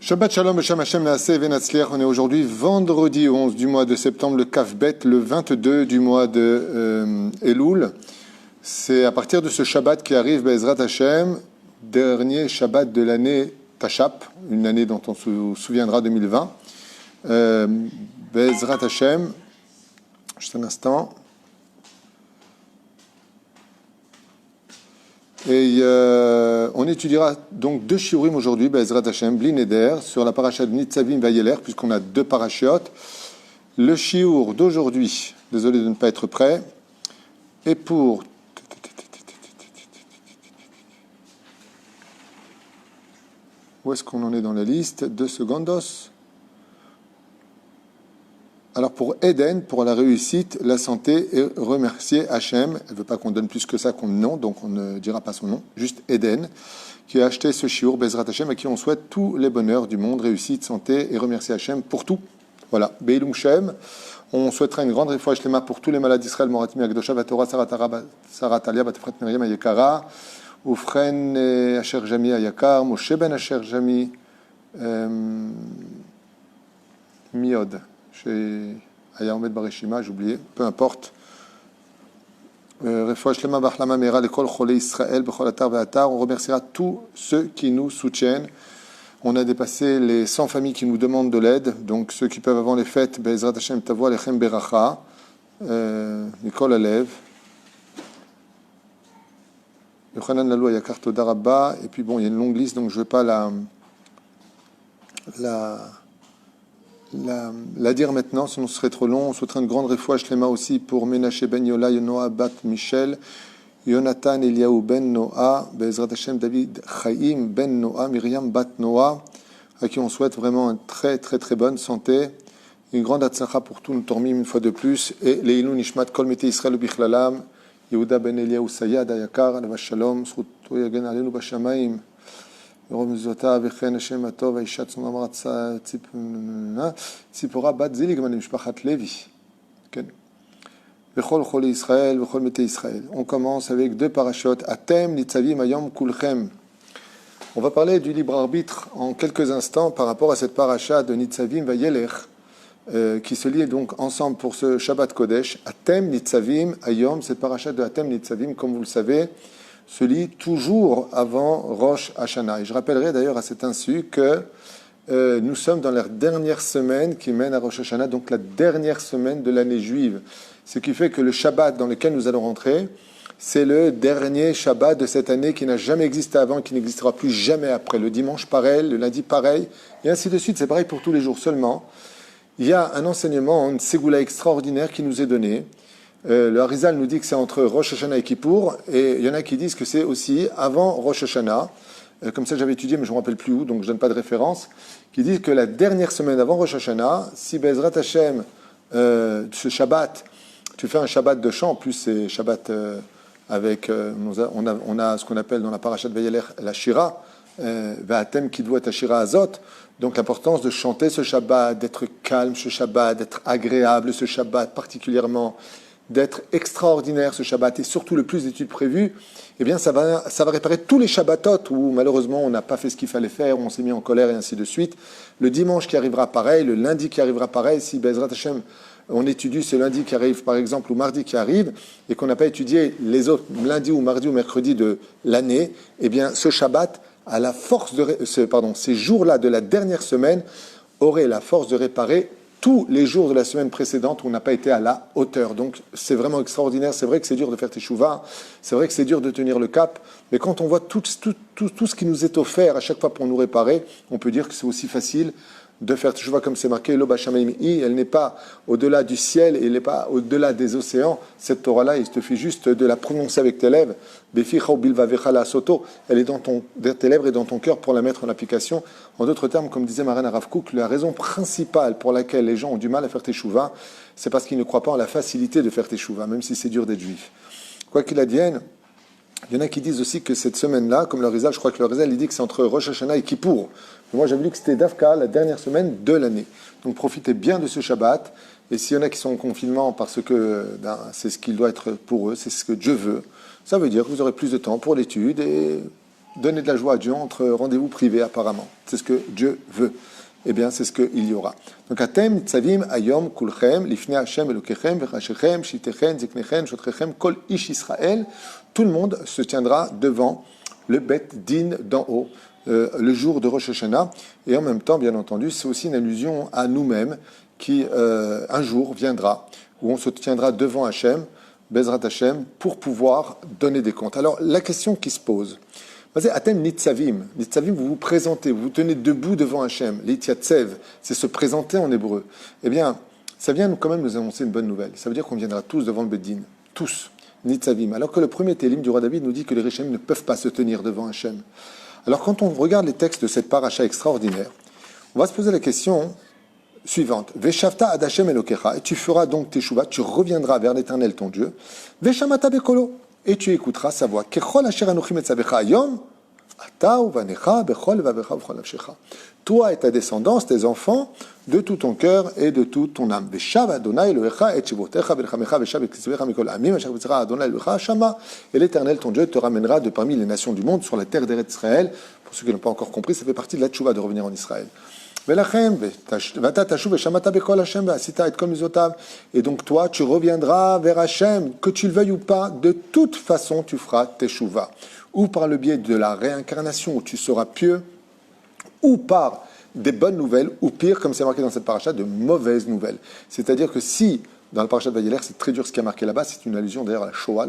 Shabbat Shalom, Beshem Hashem, Naaseh Venatzliach. On est aujourd'hui vendredi 11 du mois de septembre, le Kafbet, le 22 du mois de Elul. C'est à partir de ce Shabbat qui arrive, Be'ezrat Hashem, dernier Shabbat de l'année Tashap, une année dont on se souviendra 2020. Be'ezrat Hashem, juste un instant. Et on étudiera donc deux shiurim aujourd'hui, Be'ezrat Hashem, Bli Neder, sur la paracha de Nitzavim Vayeler, puisqu'on a deux parachiotes. Le shiur d'aujourd'hui, désolé de ne pas être prêt, et pour... Où est-ce qu'on en est dans la liste? 2 secondos. Alors pour Eden, pour la réussite, la santé, et remercier Hachem. Elle ne veut pas qu'on donne plus que ça comme nom, donc on ne dira pas son nom. Juste Eden, qui a acheté ce shiur, Be'ezrat Hashem, à qui on souhaite tous les bonheurs du monde, réussite, santé, et remercier Hachem pour tout. Voilà, Be'ilum Shem. On souhaitera une grande réfoua shlema pour tous les malades d'Israël, Moratimi, Agdosha, Vatora, Saratalia, Batefret Miriam, Ayekara, Ufren, Asher Jami, Ayakar, Moshe Ben Asher Jami, Miod. Chez Ayahomed Barishima, j'ai oublié, peu importe. Refoua Shlema Bachlama Meira Lekol Cholei Israël Bechol Atar Ve'atar. On remerciera tous ceux qui nous soutiennent. On a dépassé les 100 familles qui nous demandent de l'aide. Donc ceux qui peuvent avant les fêtes, Be'ezrat Hashem Tavo Alechem Beracha, Nicole Alev, Yochanan Lalou Ayakar Toda Rabba. Et puis bon, il y a une longue liste, donc je ne vais pas la dire maintenant, sinon ce serait trop long. On souhaiterait une grande réfoua shlema aussi pour Menaché Ben Yola, Yonoa Bat Michel, Jonathan Eliaou Ben Noah, Be'ezrat Hashem David Chaim Ben Noah, Myriam Bat Noah, à qui on souhaite vraiment une très très très bonne santé, une grande atzlacha pour tous nos tormim une fois de plus, et Leilou Nishmat Kol Mete Israël Bichlalam, Yehuda Ben Eliaou Sayad Ayakar, Aleva Shalom, Zchuto Yagen Alenu Bashamaim, רומזותיו וכן השם הטוב האישה צנועה ציפורה בת זיליגמן למשפחת לוי. כן. וכל חולי ישראל וכל מתי ישראל. On commence avec deux parachutes. Atem nitzavim hayom kulchem. On va parler du libre arbitre en quelques instants par rapport à cette paracha de Nitzavim Vayelech qui se lie donc ensemble pour ce Shabbat Kodesh. Atem nitzavim hayom, cette paracha de Atem nitzavim, comme vous le savez, se lit toujours avant Rosh Hashanah. Et je rappellerai d'ailleurs à cet insu que nous sommes dans la dernière semaine qui mène à Rosh Hashanah, donc la dernière semaine de l'année juive. Ce qui fait que le Shabbat dans lequel nous allons rentrer, c'est le dernier Shabbat de cette année qui n'a jamais existé avant, qui n'existera plus jamais après. Le dimanche pareil, le lundi pareil, et ainsi de suite. C'est pareil pour tous les jours. Seulement, il y a un enseignement, une ségoula extraordinaire qui nous est donné. Le Harizal nous dit que c'est entre Rosh Hashanah et Kippour, et il y en a qui disent que c'est aussi avant Rosh Hashanah, comme ça j'avais étudié, mais je ne me rappelle plus où, donc je ne donne pas de référence, qui disent que la dernière semaine avant Rosh Hashanah, si Be'ezrat Hashem, ce Shabbat, tu fais un Shabbat de chant, en plus c'est Shabbat avec, on a ce qu'on appelle dans la parashat Vayelech la Shira, Va'atem Kidvu et Shira Azot, donc l'importance de chanter ce Shabbat, d'être calme ce Shabbat, d'être agréable ce Shabbat particulièrement, d'être extraordinaire ce Shabbat, et surtout le plus d'études prévues, eh bien ça va réparer tous les Shabbatot où malheureusement on n'a pas fait ce qu'il fallait faire, où on s'est mis en colère et ainsi de suite. Le dimanche qui arrivera pareil, le lundi qui arrivera pareil, si Be'ezrat Hashem on étudie ce lundi qui arrive par exemple, ou mardi qui arrive, et qu'on n'a pas étudié les autres lundi ou mardi ou mercredi de l'année, eh bien ce Shabbat a la force ces jours-là de la dernière semaine auraient la force de réparer tous les jours de la semaine précédente où on n'a pas été à la hauteur. Donc c'est vraiment extraordinaire. C'est vrai que c'est dur de faire teshuva, c'est vrai que c'est dur de tenir le cap, mais quand on voit tout ce qui nous est offert à chaque fois pour nous réparer, on peut dire que c'est aussi facile de faire teshuva comme c'est marqué, Lo Bashamayim I, elle n'est pas au-delà du ciel, elle n'est pas au-delà des océans. Cette Torah-là, il te suffit juste de la prononcer avec tes lèvres. Beficha ou bilvavecha la soto, elle est dans tes lèvres et dans ton cœur pour la mettre en application. En d'autres termes, comme disait Maran Rav Kook, la raison principale pour laquelle les gens ont du mal à faire teshuva, c'est parce qu'ils ne croient pas en la facilité de faire teshuva, même si c'est dur d'être juif. Quoi qu'il advienne, il y en a qui disent aussi que cette semaine-là, comme le Rizal, je crois que le Rizal, il dit que c'est entre Rosh Hashanah et Kippour. Mais moi, j'avais lu que c'était Dafka, la dernière semaine de l'année. Donc profitez bien de ce Shabbat. Et s'il y en a qui sont en confinement parce que c'est ce qu'il doit être pour eux, c'est ce que Dieu veut, ça veut dire que vous aurez plus de temps pour l'étude et donner de la joie à Dieu entre rendez-vous privés apparemment. C'est ce que Dieu veut. Eh bien, c'est ce qu'il y aura. Donc, Atem, Nitzavim, Ayom, Kulchem, Lifnei Hashem, Elokechem, Vechashechem, Shitechem, Ziknechem, Shotrechem, Kol Ish Israël. Tout le monde se tiendra devant le Bet Din d'en haut, le jour de Rosh Hashanah. Et en même temps, bien entendu, c'est aussi une allusion à nous-mêmes qui, un jour, viendra, où on se tiendra devant Hashem, Bezrat Hashem, pour pouvoir donner des comptes. Alors, la question qui se pose, Atem Nitzavim. Nitzavim, vous vous présentez, vous vous tenez debout devant Hachem. L'Itiatsev, c'est se présenter en hébreu. Eh bien, ça vient quand même nous annoncer une bonne nouvelle. Ça veut dire qu'on viendra tous devant le Beddin. Tous. Nitzavim. Alors que le premier Télim du roi David nous dit que les Réchem ne peuvent pas se tenir devant Hachem. Alors quand on regarde les textes de cette paracha extraordinaire, on va se poser la question suivante. Veshavta ad Hachem Elokecha. Et tu feras donc teshuva, tu reviendras vers l'Éternel ton Dieu. Veshamata bekolo. Et tu écouteras sa voix. Toi et ta descendance, tes enfants, de tout ton cœur et de toute ton âme. Et l'Éternel, ton Dieu, te ramènera de parmi les nations du monde sur la terre d'Eretz Israël. Pour ceux qui n'ont pas encore compris, ça fait partie de la tchouva de revenir en Israël. Et donc toi, tu reviendras vers Hachem, que tu le veuilles ou pas, de toute façon, tu feras teshuva. Ou par le biais de la réincarnation, où tu seras pieux, ou par des bonnes nouvelles, ou pire, comme c'est marqué dans cette paracha, de mauvaises nouvelles. C'est-à-dire que si, dans la paracha de Vayeler, c'est très dur ce qui a marqué là-bas, c'est une allusion d'ailleurs à la Shoah,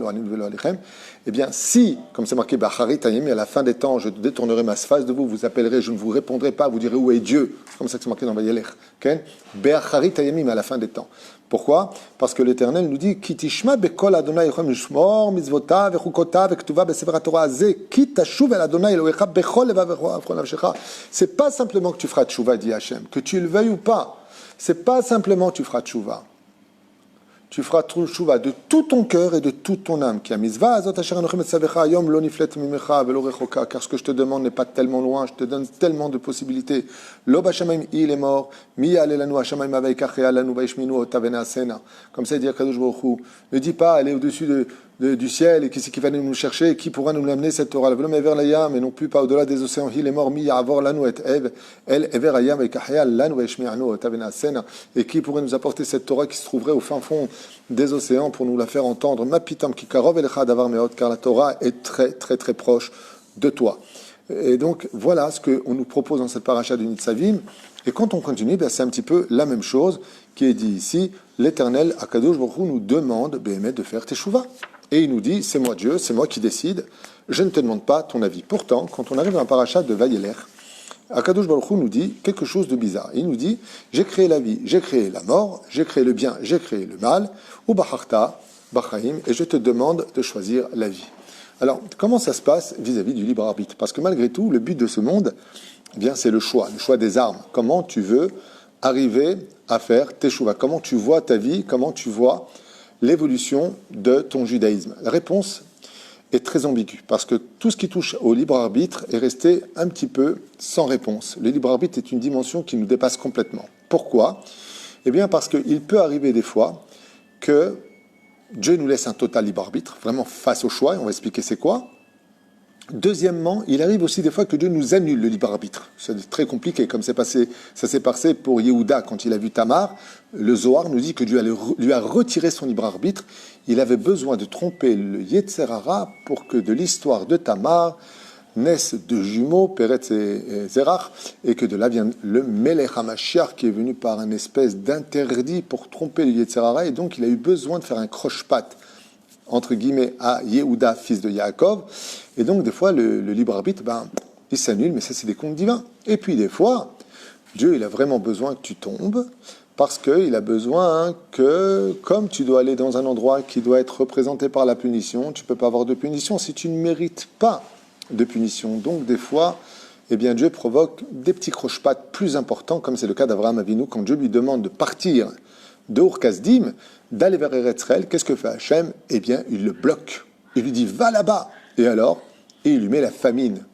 eh bien, si, comme c'est marqué, Bachari Tayemi, à la fin des temps, je détournerai ma face de vous, vous appellerez, je ne vous répondrai pas, vous direz où est Dieu, comme ça que c'est marqué dans Vayeler. Bachari Tayemi, à la fin des temps. Pourquoi? Parce que l'Éternel nous dit Kitishma bekol Adonai Elohim lishmor mitzvotav vechukotav vektuva besefer Torah azeh kitashuv el Adonai Elohecha bechol levav vechol nafshecha. C'est pas simplement que tu feras tchouva, dit Hachem, que tu le veuilles ou pas. C'est pas simplement que tu feras tchouva. Tu feras tchouva de tout ton cœur et de toute ton âme. Car ce que je te demande n'est pas tellement loin, je te donne tellement de possibilités. Comme ça, il dit à Kadosh Baruch Hu, ne dis pas, allez au-dessus du ciel, et qui c'est qui va nous chercher, et qui pourra nous l'amener cette Torah. Mais non plus pas au-delà des océans. Il est mort, et qui pourrait nous apporter cette Torah qui se trouverait au fin fond des océans pour nous la faire entendre. Car la Torah est très très très proche de toi. Et donc voilà ce qu'on nous propose dans cette paracha de Nitzavim. Et quand on continue, c'est un petit peu la même chose qui est dit ici. L'Éternel, Akadosh Baruch Hu, nous demande de faire teshuva. Et il nous dit, c'est moi Dieu, c'est moi qui décide, je ne te demande pas ton avis. Pourtant, quand on arrive dans la paracha de Vayeler, Akadosh Baruch Hu nous dit quelque chose de bizarre. Il nous dit, j'ai créé la vie, j'ai créé la mort, j'ai créé le bien, j'ai créé le mal, ou bacharta, bachaim, et je te demande de choisir la vie. Alors, comment ça se passe vis-à-vis du libre arbitre? Parce que malgré tout, le but de ce monde, eh bien, c'est le choix des armes. Comment tu veux arriver à faire teshuva? Comment tu vois ta vie? Comment tu vois l'évolution de ton judaïsme? La réponse est très ambiguë, parce que tout ce qui touche au libre arbitre est resté un petit peu sans réponse. Le libre arbitre est une dimension qui nous dépasse complètement. Pourquoi? Eh bien, parce qu'il peut arriver des fois que Dieu nous laisse un total libre arbitre, vraiment face au choix, et on va expliquer c'est quoi. Deuxièmement, il arrive aussi des fois que Dieu nous annule le libre arbitre. C'est très compliqué, comme ça s'est passé pour Yehuda quand il a vu Tamar. Le Zohar nous dit que Dieu lui a retiré son libre arbitre. Il avait besoin de tromper le Yetzer Hara pour que de l'histoire de Tamar naissent deux jumeaux, Peretz et Zerach, et que de là vient le Melech HaMashiach qui est venu par une espèce d'interdit pour tromper le Yetzer Hara, et donc il a eu besoin de faire un croche-patte entre guillemets à Yehuda, fils de Yaakov, et donc des fois le libre arbitre, il s'annule, mais ça c'est des comptes divins. Et puis des fois, Dieu il a vraiment besoin que tu tombes, parce qu'il a besoin que, comme tu dois aller dans un endroit qui doit être représenté par la punition, tu ne peux pas avoir de punition si tu ne mérites pas de punition. Donc des fois, eh bien Dieu provoque des petits croche-pattes plus importants, comme c'est le cas d'Abraham Avinu, quand Dieu lui demande de partir de Ur Kasdim, d'aller vers Eretz Israël. Qu'est-ce que fait Hachem? Eh bien, il le bloque. Il lui dit, va là-bas. Et alors? Et il lui met la famine.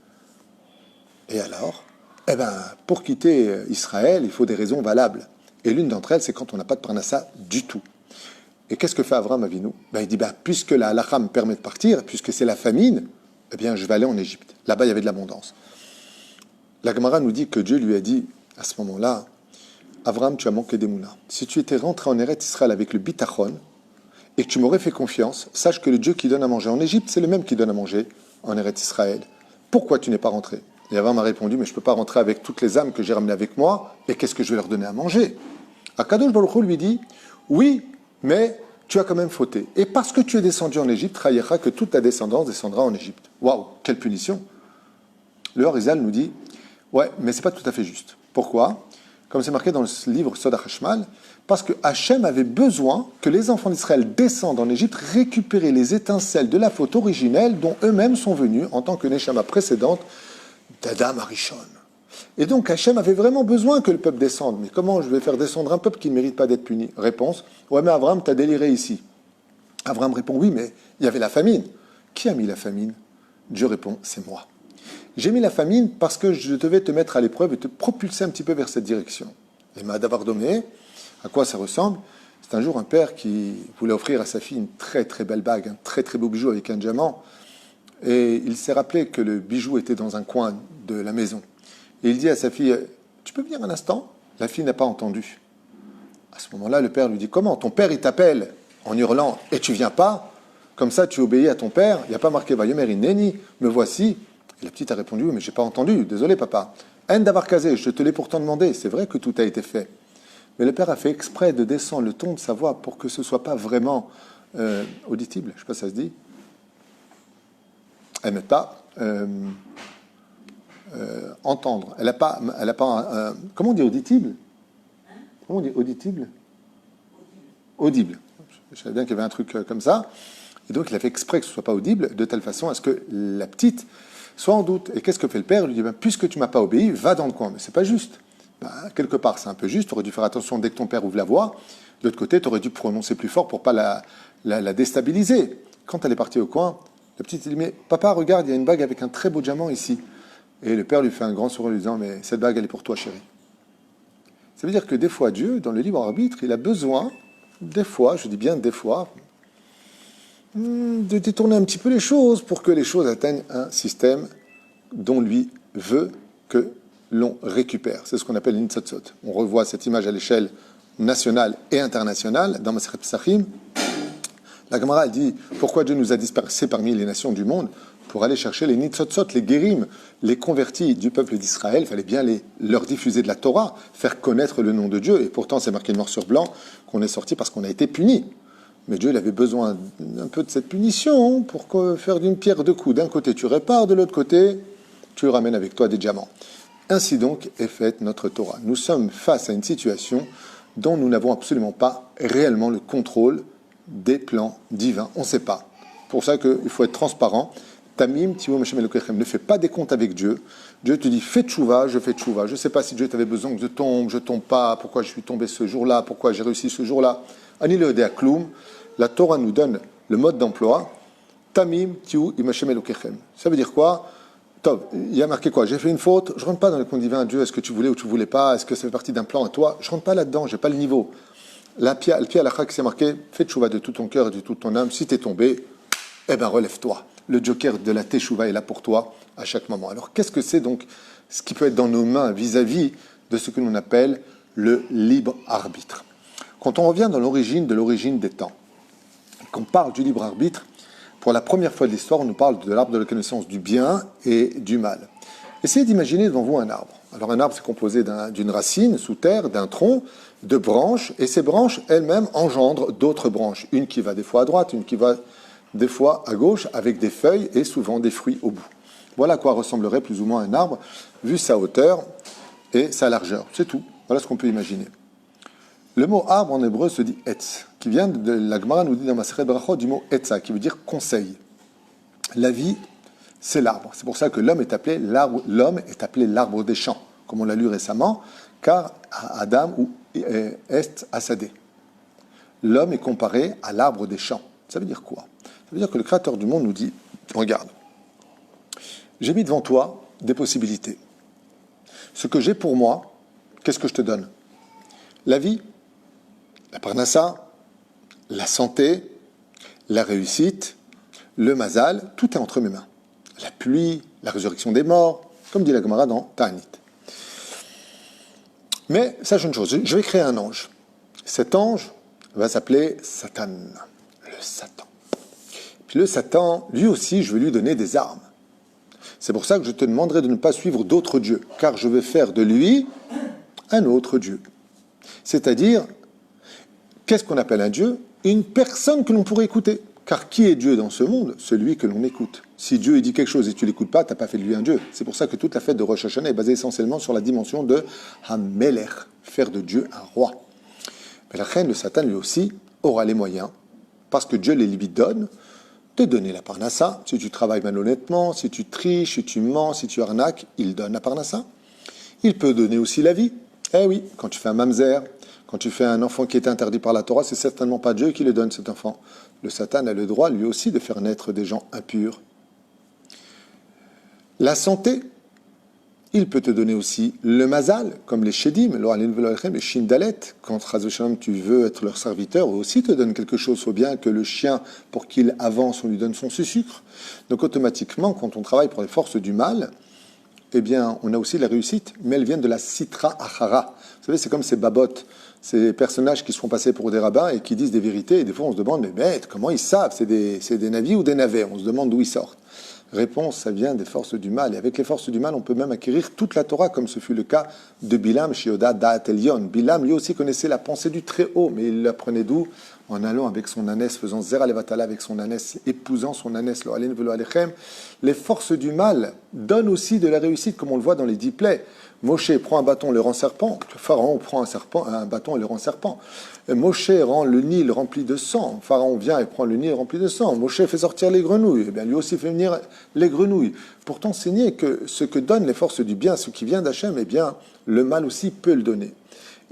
Et alors? Eh bien, pour quitter Israël, il faut des raisons valables. Et l'une d'entre elles, c'est quand on n'a pas de parnassa du tout. Et qu'est-ce que fait Abraham Avinu? Il dit, puisque la halakha me permet de partir, puisque c'est la famine, eh bien, je vais aller en Égypte. Là-bas, il y avait de l'abondance. La Gemara nous dit que Dieu lui a dit, à ce moment-là, Avram, tu as manqué d'Emouna. Si tu étais rentré en Eretz Israël avec le bitachon et que tu m'aurais fait confiance, sache que le Dieu qui donne à manger en Égypte, c'est le même qui donne à manger en Eretz Israël. Pourquoi tu n'es pas rentré? Et Avram a répondu, mais je ne peux pas rentrer avec toutes les âmes que j'ai ramenées avec moi, et qu'est-ce que je vais leur donner à manger? Akadosh Baruch Hu lui dit, oui, mais tu as quand même fauté. Et parce que tu es descendu en Égypte, Chayecha, que toute ta descendance descendra en Égypte. Waouh, quelle punition! Le Harizal nous dit, ouais, mais c'est pas tout à fait juste. Pourquoi? Comme c'est marqué dans le livre Sod HaChashmal, parce que Hachem avait besoin que les enfants d'Israël descendent en Égypte, récupérer les étincelles de la faute originelle dont eux-mêmes sont venus en tant que Neshama précédente d'Adam Arishon. Et donc Hachem avait vraiment besoin que le peuple descende. Mais comment je vais faire descendre un peuple qui ne mérite pas d'être puni? Réponse, ouais mais Avram, t'as déliré ici. Avram répond, oui mais il y avait la famine. Qui a mis la famine? Dieu répond, c'est moi. J'ai mis la famine parce que je devais te mettre à l'épreuve et te propulser un petit peu vers cette direction. Et Ma'adavar Domé, à quoi ça ressemble? C'est un jour un père qui voulait offrir à sa fille une très très belle bague, un très très beau bijou avec un diamant. Et il s'est rappelé que le bijou était dans un coin de la maison. Et il dit à sa fille, tu peux venir un instant? La fille n'a pas entendu. À ce moment-là, le père lui dit, comment? Ton père, il t'appelle en hurlant et tu viens pas? Comme ça, tu obéis à ton père? Il n'y a pas marqué, Vayomer Inneni, me voici. Et la petite a répondu, mais j'ai pas entendu, désolé papa. Haine d'avoir casé, je te l'ai pourtant demandé, c'est vrai que tout a été fait. Mais le père a fait exprès de descendre le ton de sa voix pour que ce ne soit pas vraiment audible. Je ne sais pas si ça se dit. Elle n'est pas entendre. Elle n'a pas comment on dit audible? Comment on dit audible? Audible. Je savais bien qu'il y avait un truc comme ça. Et donc il a fait exprès que ce ne soit pas audible, de telle façon à ce que la petite soit en doute. Et qu'est-ce que fait le père? Il lui dit, ben, puisque tu ne m'as pas obéi, va dans le coin. Mais ce n'est pas juste. Ben, quelque part, c'est un peu juste. Tu aurais dû faire attention dès que ton père ouvre la voie. De l'autre côté, tu aurais dû prononcer plus fort pour ne pas la déstabiliser. Quand elle est partie au coin, la petite dit, mais papa, regarde, il y a une bague avec un très beau diamant ici. Et le père lui fait un grand sourire en lui disant, mais cette bague, elle est pour toi, chérie. Ça veut dire que des fois, Dieu, dans le libre arbitre, il a besoin, des fois, je dis bien des fois, de détourner un petit peu les choses pour que les choses atteignent un système dont lui veut que l'on récupère. C'est ce qu'on appelle l'Intzotzot. On revoit cette image à l'échelle nationale et internationale dans Masechet Pesachim. La Gemara elle dit pourquoi Dieu nous a dispersés parmi les nations du monde pour aller chercher les Nitzotzot, les guérim, les convertis du peuple d'Israël. Il fallait bien leur diffuser de la Torah, faire connaître le nom de Dieu. Et pourtant, c'est marqué noir sur blanc qu'on est sorti parce qu'on a été puni. Mais Dieu, il avait besoin un peu de cette punition pour faire d'une pierre deux coups. D'un côté, tu répares, de l'autre côté, tu ramènes avec toi des diamants. Ainsi donc est faite notre Torah. Nous sommes face à une situation dont nous n'avons absolument pas réellement le contrôle des plans divins. On ne sait pas. Pour ça qu'il faut être transparent. Tamim, Tivo, Meshem Elokechem, ne fais pas des comptes avec Dieu. Dieu te dit, fais tchouva, je fais tchouva. Je ne sais pas si Dieu t'avait besoin que je tombe pas, pourquoi je suis tombé ce jour-là, pourquoi j'ai réussi ce jour-là. Ani le Kloum, la Torah nous donne le mode d'emploi. Tamim, Tiou, Imachem Elokechem. Ça veut dire quoi? Top, il y a marqué quoi? J'ai fait une faute, je ne rentre pas dans les comptes divins. Dieu, est-ce que tu voulais ou tu ne voulais pas? Est-ce que ça fait partie d'un plan à toi? Je ne rentre pas là-dedans, je n'ai pas le niveau. Le pied à la chak, c'est marqué, fais tchouva de tout ton cœur et de toute ton âme. Si tu es tombé, eh bien relève-toi. Le joker de la teshuva est là pour toi à chaque moment. Alors qu'est-ce que c'est donc ce qui peut être dans nos mains vis-à-vis de ce que l'on appelle le libre arbitre? Quand on revient dans l'origine des temps, qu'on parle du libre arbitre, pour la première fois de l'histoire, on nous parle de l'arbre de la connaissance du bien et du mal. Essayez d'imaginer devant vous un arbre. Alors un arbre, c'est composé d'une racine sous terre, d'un tronc, de branches, et ces branches elles-mêmes engendrent d'autres branches. Une qui va des fois à droite, une qui va des fois à gauche, avec des feuilles et souvent des fruits au bout. Voilà à quoi ressemblerait plus ou moins un arbre, vu sa hauteur et sa largeur. C'est tout. Voilà ce qu'on peut imaginer. Le mot arbre en hébreu se dit etz, qui vient de la Gemara nous dit dans Masechet Brachot du mot etza, qui veut dire conseil. La vie, c'est l'arbre. C'est pour ça que l'homme est appelé l'arbre des champs, comme on l'a lu récemment, car Adam ou Est Asadé. L'homme est comparé à l'arbre des champs. Ça veut dire quoi? Ça veut dire que le Créateur du monde nous dit, regarde, j'ai mis devant toi des possibilités. Ce que j'ai pour moi, qu'est-ce que je te donne? La vie, la parnassa, la santé, la réussite, le mazal, tout est entre mes mains. la pluie, la résurrection des morts, comme dit la Gemara dans Ta'anit. Mais sache une chose, je vais créer un ange. Cet ange va s'appeler Satan, le Satan. Puis le Satan, lui aussi, je vais lui donner des armes. C'est pour ça que je te demanderai de ne pas suivre d'autres dieux, car je vais faire de lui un autre Dieu. C'est-à-dire, qu'est-ce qu'on appelle un Dieu? Une personne que l'on pourrait écouter. Car qui est Dieu dans ce monde? Celui que l'on écoute. Si Dieu il dit quelque chose et tu ne l'écoutes pas, tu n'as pas fait de lui un Dieu. C'est pour ça que toute la fête de Rosh Hashanah est basée essentiellement sur la dimension de Hamelech, faire de Dieu un roi. Mais la reine, le Satan, lui aussi, aura les moyens, parce que Dieu les lui donne, de donner la parnassa. Si tu travailles malhonnêtement, si tu triches, si tu mens, si tu arnaques, il donne la parnassa. Il peut donner aussi la vie. Eh oui, quand tu fais un mamzer, quand tu fais un enfant qui est interdit par la Torah, c'est certainement pas Dieu qui le donne, cet enfant. Le Satan a le droit, lui aussi, de faire naître des gens impurs. La santé, il peut te donner aussi le mazal, comme les shedim, les shindalet. Quand tu veux être leur serviteur, eux aussi te donnent quelque chose. Faut bien que le chien, pour qu'il avance, on lui donne son sucre. Donc automatiquement, quand on travaille pour les forces du mal, eh bien, on a aussi la réussite, mais elles viennent de la sitra achara. Vous savez, c'est comme ces babottes, ces personnages qui se font passer pour des rabbins et qui disent des vérités. Et des fois, on se demande, mais bête, comment ils savent? C'est des navis ou des navets? On se demande d'où ils sortent. Réponse, ça vient des forces du mal. Et avec les forces du mal, on peut même acquérir toute la Torah, comme ce fut le cas de Bilam, Shioda, Da'at Elyon. Bilam, lui aussi, connaissait la pensée du Très-Haut, mais il l'apprenait d'où? En allant avec son ânesse, faisant Zera Levatala avec son ânesse, épousant son ânesse, lo alen velo alechem. Les forces du mal donnent aussi de la réussite, comme on le voit dans les 10 plaies. Moshe prend un bâton, le rend serpent. Pharaon prend un bâton et le rend serpent. Et Moshe rend le Nil rempli de sang. Pharaon vient et prend le Nil rempli de sang. Moshe fait sortir les grenouilles. Eh bien, lui aussi fait venir les grenouilles. Pour t'enseigner que ce que donnent les forces du bien, ce qui vient d'Hachem, eh bien, le mal aussi peut le donner.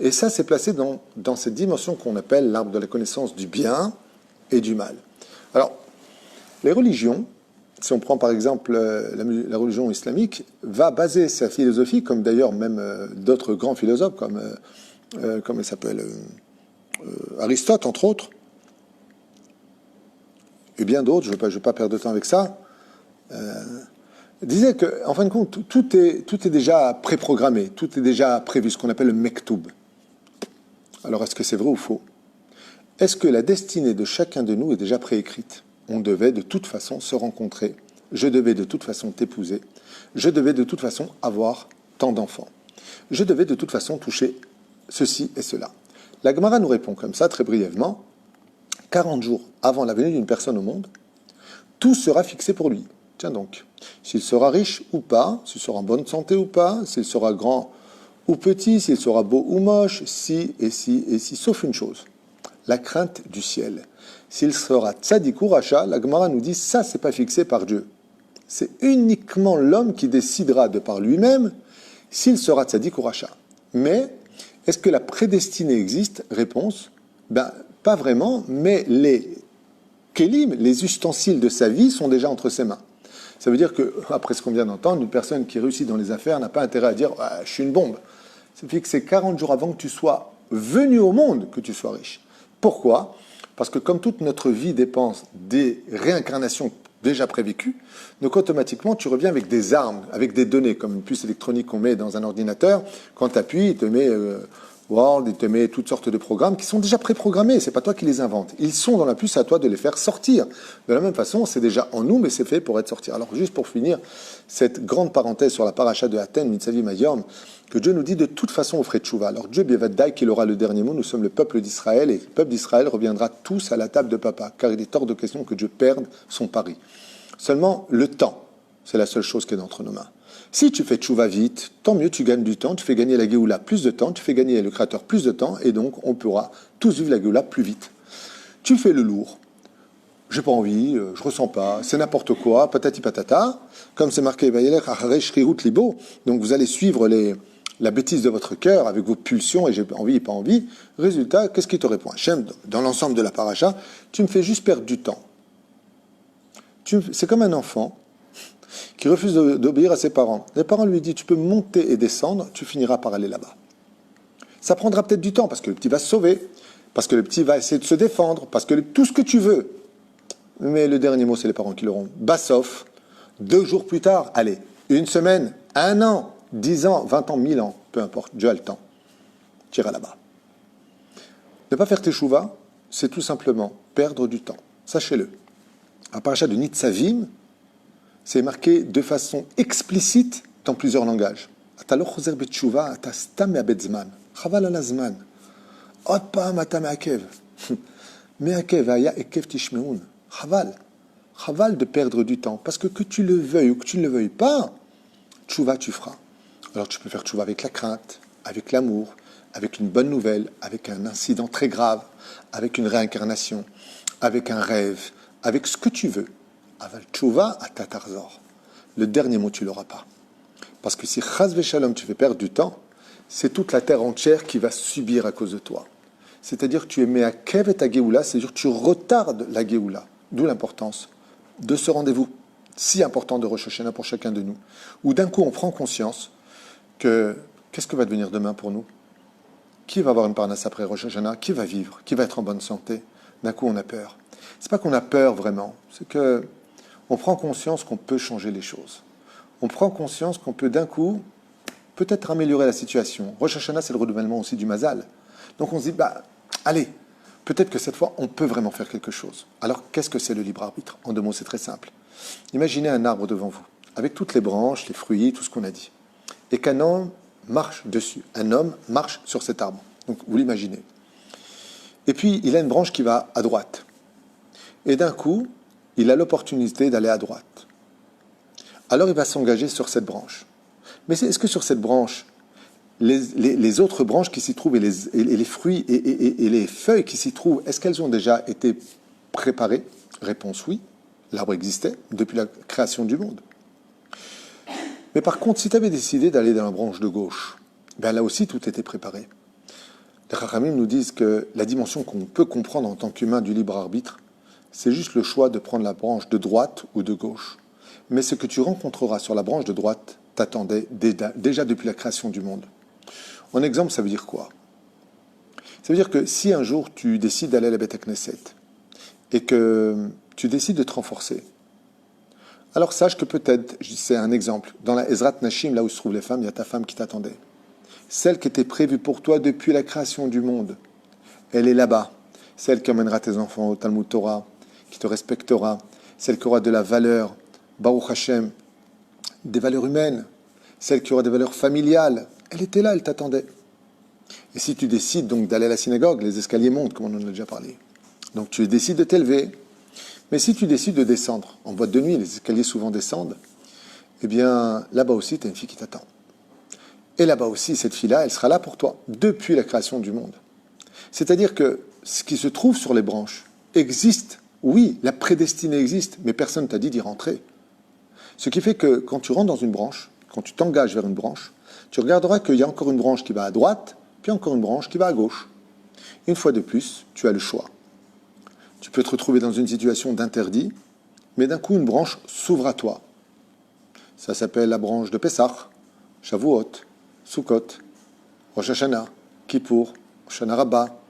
Et ça, c'est placé dans cette dimension qu'on appelle l'arbre de la connaissance du bien et du mal. Alors, les religions, si on prend par exemple la religion islamique, va baser sa philosophie, comme d'ailleurs même d'autres grands philosophes, comme il s'appelle Aristote, entre autres, et bien d'autres, je ne vais pas perdre de temps avec ça, disait qu'en fin de compte, tout est déjà préprogrammé, tout est déjà prévu, ce qu'on appelle le mektoub. Alors, est-ce que c'est vrai ou faux? Est-ce que la destinée de chacun de nous est déjà préécrite? On devait de toute façon se rencontrer. Je devais de toute façon t'épouser. Je devais de toute façon avoir tant d'enfants. Je devais de toute façon toucher ceci et cela. La Gemara nous répond comme ça, très brièvement. 40 jours avant la venue d'une personne au monde, tout sera fixé pour lui. Tiens donc, s'il sera riche ou pas, s'il sera en bonne santé ou pas, s'il sera grand ou petit, s'il sera beau ou moche, si et si et si, sauf une chose, la crainte du ciel. S'il sera tzadik ou racha, la Gemara nous dit, ça c'est pas fixé par Dieu. C'est uniquement l'homme qui décidera de par lui-même s'il sera tzadik ou racha. Mais, est-ce que la prédestinée existe? Réponse, pas vraiment, mais les kélim, les ustensiles de sa vie sont déjà entre ses mains. Ça veut dire que, après ce qu'on vient d'entendre, une personne qui réussit dans les affaires n'a pas intérêt à dire « je suis une bombe ». C'est fixé 40 jours avant que tu sois venu au monde que tu sois riche. Pourquoi? Parce que comme toute notre vie dépend des réincarnations déjà prévécues, donc automatiquement tu reviens avec des armes, avec des données, comme une puce électronique qu'on met dans un ordinateur. Quand tu appuies, il te met Word, il te met toutes sortes de programmes qui sont déjà préprogrammés, c'est pas toi qui les inventes. Ils sont dans la puce, à toi de les faire sortir. De la même façon, c'est déjà en nous, mais c'est fait pour être sorti. Alors juste pour finir, cette grande parenthèse sur la paracha de Aten, Mitzavi Mayom, que Dieu nous dit de toute façon au frais de Tchouva. Alors Dieu Bevadai qu'il aura le dernier mot, nous sommes le peuple d'Israël, et le peuple d'Israël reviendra tous à la table de papa, car il est hors de question que Dieu perde son pari. Seulement, le temps, c'est la seule chose qui est entre nos mains. Si tu fais tchouva vite, tant mieux, tu gagnes du temps, tu fais gagner la Géoula plus de temps, tu fais gagner le Créateur plus de temps, et donc on pourra tous vivre la Géoula plus vite. Tu fais le lourd, j'ai pas envie, je ressens pas, c'est n'importe quoi, patati patata, comme c'est marqué, libo, donc vous allez suivre la bêtise de votre cœur avec vos pulsions, et j'ai envie et pas envie. Résultat, qu'est-ce qui te répond? Hachem, dans l'ensemble de la paracha, tu me fais juste perdre du temps. C'est comme un enfant qui refuse d'obéir à ses parents. Les parents lui disent, tu peux monter et descendre, tu finiras par aller là-bas. Ça prendra peut-être du temps, parce que le petit va se sauver, parce que le petit va essayer de se défendre, parce que tout ce que tu veux. Mais le dernier mot, c'est les parents qui l'auront. Bassof, 2 jours plus tard, allez, 1 semaine, 1 an, 10 ans, 20 ans, 1000 ans, peu importe, Dieu a le temps. Tu iras là-bas. Ne pas faire teshuva, c'est tout simplement perdre du temps. Sachez-le. À parachat de Nitzavim, c'est marqué de façon explicite dans plusieurs langages. אתה לא חוזר בתשובה, אתה סתם מאבד זמן. חבל על הזמן. עוד פעם אתה מעכב. מעכב, והיה עקב תשמעון. חבל. חבל de perdre du temps. Parce que tu le veuilles ou que tu ne le veuilles pas, tchouva, tu feras. Alors tu peux faire tchouva avec la crainte, avec l'amour, avec une bonne nouvelle, avec un incident très grave, avec une réincarnation, avec un rêve, avec ce que tu veux. Aval tchouva à tatarzor. Le dernier mot, tu l'auras pas. Parce que si chas v'shalom, tu fais perdre du temps, c'est toute la terre entière qui va subir à cause de toi. C'est-à-dire que tu es mis à kev et ta geoula, c'est-à-dire que tu retardes la geoula. D'où l'importance de ce rendez-vous si important de Rosh Hashanah pour chacun de nous, où d'un coup on prend conscience que qu'est-ce que va devenir demain pour nous? Qui va avoir une parnasse après Rosh Hashanah? Qui va vivre? Qui va être en bonne santé? D'un coup on a peur. C'est pas qu'on a peur vraiment, c'est que on prend conscience qu'on peut changer les choses. On prend conscience qu'on peut d'un coup peut-être améliorer la situation. Rosh Hashanah, c'est le renouvellement aussi du Mazal. Donc on se dit, allez, peut-être que cette fois, on peut vraiment faire quelque chose. Alors, qu'est-ce que c'est le libre arbitre? En 2 mots, c'est très simple. Imaginez un arbre devant vous, avec toutes les branches, les fruits, tout ce qu'on a dit. Et qu'un homme marche dessus. Un homme marche sur cet arbre. Donc, vous l'imaginez. Et puis, il a une branche qui va à droite. Et d'un coup, il a l'opportunité d'aller à droite. Alors il va s'engager sur cette branche. Mais est-ce que sur cette branche, les autres branches qui s'y trouvent et les fruits et les feuilles qui s'y trouvent, est-ce qu'elles ont déjà été préparées? Réponse oui. L'arbre existait depuis la création du monde. Mais par contre, si tu avais décidé d'aller dans la branche de gauche, là aussi tout était préparé. Les Chachamim nous disent que la dimension qu'on peut comprendre en tant qu'humain du libre arbitre, c'est juste le choix de prendre la branche de droite ou de gauche. Mais ce que tu rencontreras sur la branche de droite t'attendait déjà depuis la création du monde. En exemple, ça veut dire quoi? Ça veut dire que si un jour tu décides d'aller à la Beth Knesset et que tu décides de te renforcer, alors sache que peut-être, c'est un exemple, dans la Ezrat Nashim, là où se trouvent les femmes, il y a ta femme qui t'attendait. Celle qui était prévue pour toi depuis la création du monde, elle est là-bas. Celle qui emmènera tes enfants au Talmud Torah, qui te respectera, celle qui aura de la valeur, Baruch Hashem, des valeurs humaines, celle qui aura des valeurs familiales, elle était là, elle t'attendait. Et si tu décides donc d'aller à la synagogue, les escaliers montent, comme on en a déjà parlé. Donc tu décides de t'élever. Mais si tu décides de descendre, en boîte de nuit, les escaliers souvent descendent, eh bien là-bas aussi, tu as une fille qui t'attend. Et là-bas aussi, cette fille-là, elle sera là pour toi, depuis la création du monde. C'est-à-dire que ce qui se trouve sur les branches existe. Oui, la prédestinée existe, mais personne ne t'a dit d'y rentrer. Ce qui fait que quand tu rentres dans une branche, quand tu t'engages vers une branche, tu regarderas qu'il y a encore une branche qui va à droite, puis encore une branche qui va à gauche. Une fois de plus, tu as le choix. Tu peux te retrouver dans une situation d'interdit, mais d'un coup, une branche s'ouvre à toi. Ça s'appelle la branche de Pessah, Shavuot, Sukkot, Rosh Hashanah, Kippour, Hoshana Rabbah,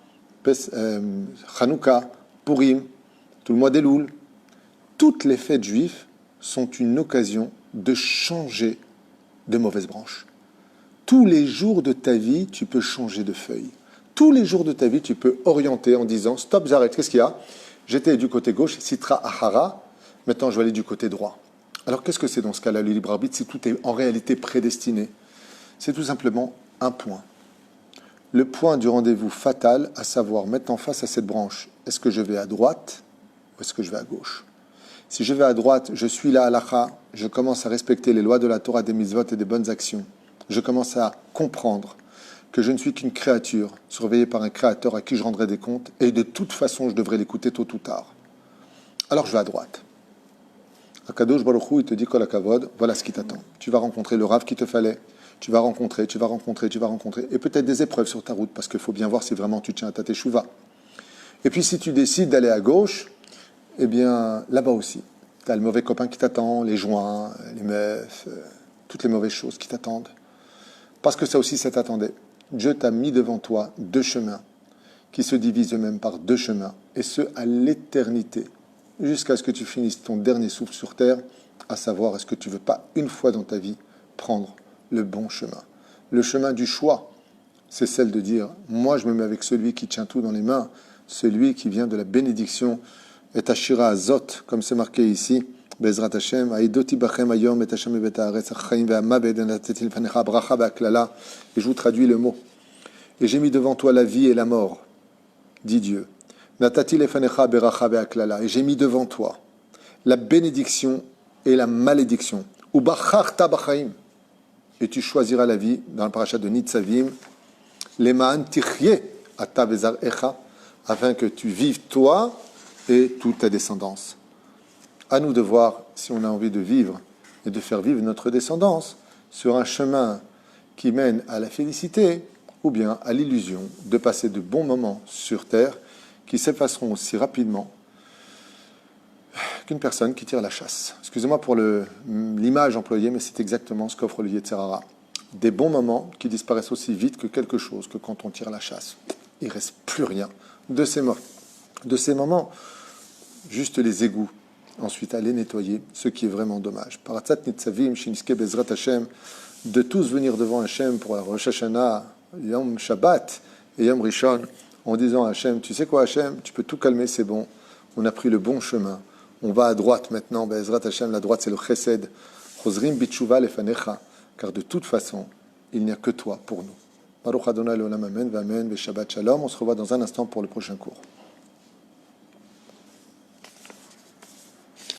Chanukah, Purim, tout le mois d'Elul. Toutes les fêtes juives sont une occasion de changer de mauvaise branche. Tous les jours de ta vie, tu peux changer de feuille. Tous les jours de ta vie, tu peux orienter en disant « Stop, j'arrête, qu'est-ce qu'il y a? J'étais du côté gauche, Sitra Ahara, maintenant je vais aller du côté droit. » Alors qu'est-ce que c'est dans ce cas-là, le libre arbitre, si tout est en réalité prédestiné? C'est tout simplement un point. Le point du rendez-vous fatal, à savoir mettre en face à cette branche, est-ce que je vais à droite ou est-ce que je vais à gauche? Si je vais à droite, je suis la halakha, je commence à respecter les lois de la Torah, des mitzvot et des bonnes actions. Je commence à comprendre que je ne suis qu'une créature, surveillée par un créateur à qui je rendrai des comptes, et de toute façon, je devrais l'écouter tôt ou tard. Alors je vais à droite. Akadosh Baruch Hu, il te dit Kol HaKavod, voilà ce qui t'attend. Tu vas rencontrer le Rav qu'il te fallait, tu vas rencontrer, et peut-être des épreuves sur ta route, parce qu'il faut bien voir si vraiment tu tiens à ta teshuva. Et puis si tu décides d'aller à gauche, eh bien, là-bas aussi, tu as le mauvais copain qui t'attend, les joints, les meufs, toutes les mauvaises choses qui t'attendent. Parce que ça aussi, ça t'attendait. Dieu t'a mis devant toi 2 chemins qui se divisent eux-mêmes par 2 chemins, et ce, à l'éternité, jusqu'à ce que tu finisses ton dernier souffle sur terre, à savoir, est-ce que tu ne veux pas une fois dans ta vie prendre le bon chemin? Le chemin du choix, c'est celle de dire, moi je me mets avec celui qui tient tout dans les mains, celui qui vient de la bénédiction, et Ashira Azot, comme c'est marqué ici, Bezrat Hashem, Aïdoti Bachem Ayom, et Hashem et Haaretz, Achaim ve'Amaved, Natetil Fanecha, Bracha ve'Aklala, et je vous traduis le mot. Et j'ai mis devant toi la vie et la mort, dit Dieu. Natatil Fanecha, Beracha ve'Aklala, et j'ai mis devant toi la bénédiction et la malédiction. Ou Bacharta Bachaim, et tu choisiras la vie, dans le parachat de Nitzavim, Lemaan Tichye, Ata Vezar Echa, afin que tu vives toi et toute ta descendance. À nous de voir si on a envie de vivre et de faire vivre notre descendance sur un chemin qui mène à la félicité ou bien à l'illusion de passer de bons moments sur terre qui s'effaceront aussi rapidement qu'une personne qui tire la chasse. Excusez-moi pour l'image employée, mais c'est exactement ce qu'offre le Yetzer Hara. Des bons moments qui disparaissent aussi vite que quelque chose que quand on tire la chasse. Il ne reste plus rien de ces moments, juste les égouts. Ensuite, aller nettoyer, ce qui est vraiment dommage. Paratzat Nitzavim, Shinske Bezrat Hashem, de tous venir devant Hashem pour la Rosh Hashanah, Yom Shabbat et Yom Rishon, en disant à Hashem, tu sais quoi Hashem, tu peux tout calmer, c'est bon, on a pris le bon chemin, on va à droite maintenant, Bezrat Hashem, la droite c'est le Chesed, Chosrim Bitshuva Lefanecha, car de toute façon, il n'y a que toi pour nous. Baruch Adonai Leolam Amen, V'Amen, V'Shabbat Shalom, on se revoit dans un instant pour le prochain cours.